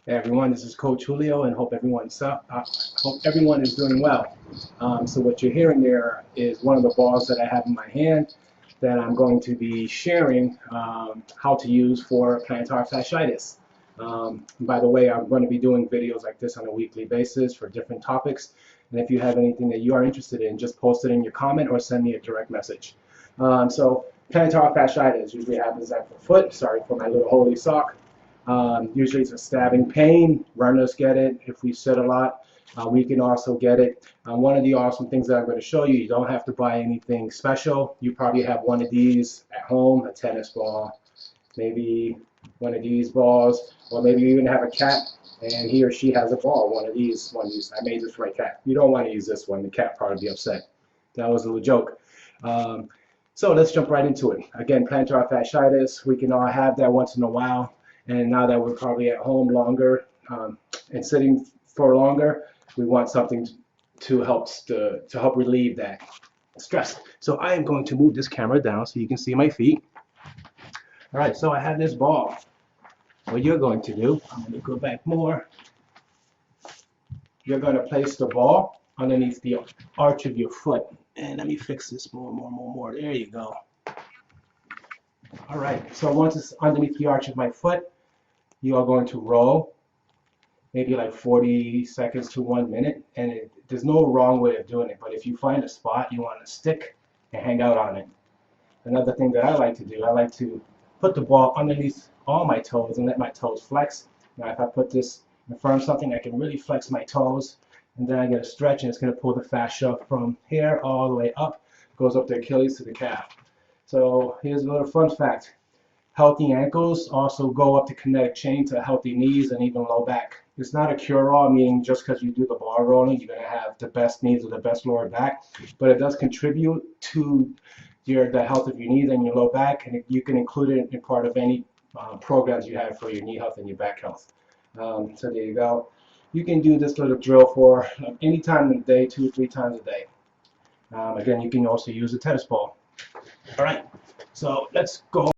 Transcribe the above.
Hey everyone, this is Coach Julio, and hope everyone is doing well. So what you're hearing there is one of the balls that I have in my hand that I'm going to be sharing how to use for plantar fasciitis. By the way, I'm going to be doing videos like this on a weekly basis for different topics. And if you have anything that you are interested in, just post it in your comment or send me a direct message. So plantar fasciitis usually happens at the foot. Sorry for my little holy sock. Usually it's a stabbing pain. Runners get it. If we sit a lot, we can also get it. One of the awesome things that I'm going to show you, you don't have to buy anything special. You probably have one of these at home, a tennis ball, maybe one of these balls, or maybe you even have a cat and he or she has a ball, one of these. I made this for my cat. You don't want to use this one. The cat probably be upset. That was a little joke. So let's jump right into it. Again, plantar fasciitis, we can all have that once in a while. And now that we're probably at home longer and sitting for longer, we want something to help relieve that stress. So I am going to move this camera down so you can see my feet. All right, so I have this ball. What you're going to do, I'm going to go back more. You're going to place the ball underneath the arch of your foot. And let me fix this more. There you go. All right, so once it's underneath the arch of my foot, you are going to roll maybe like 40 seconds to 1 minute, and there's no wrong way of doing it, but if you find a spot you want to stick and hang out on it. Another thing that I like to do, I like to put the ball underneath all my toes and let my toes flex. Now if I put this in front of something, I can really flex my toes, and then I get a stretch, and it's going to pull the fascia from here all the way up, goes up the Achilles to the calf. So here's a little fun fact. Healthy ankles also go up the kinetic chain to healthy knees and even low back. It's not a cure-all, meaning just because you do the bar rolling, you're going to have the best knees or the best lower back, but it does contribute to the health of your knees and your low back, and you can include it in part of any programs you have for your knee health and your back health. So there you go. You can do this little drill for any time in the day, 2 or 3 times a day. Again, you can also use a tennis ball. All right, so let's go.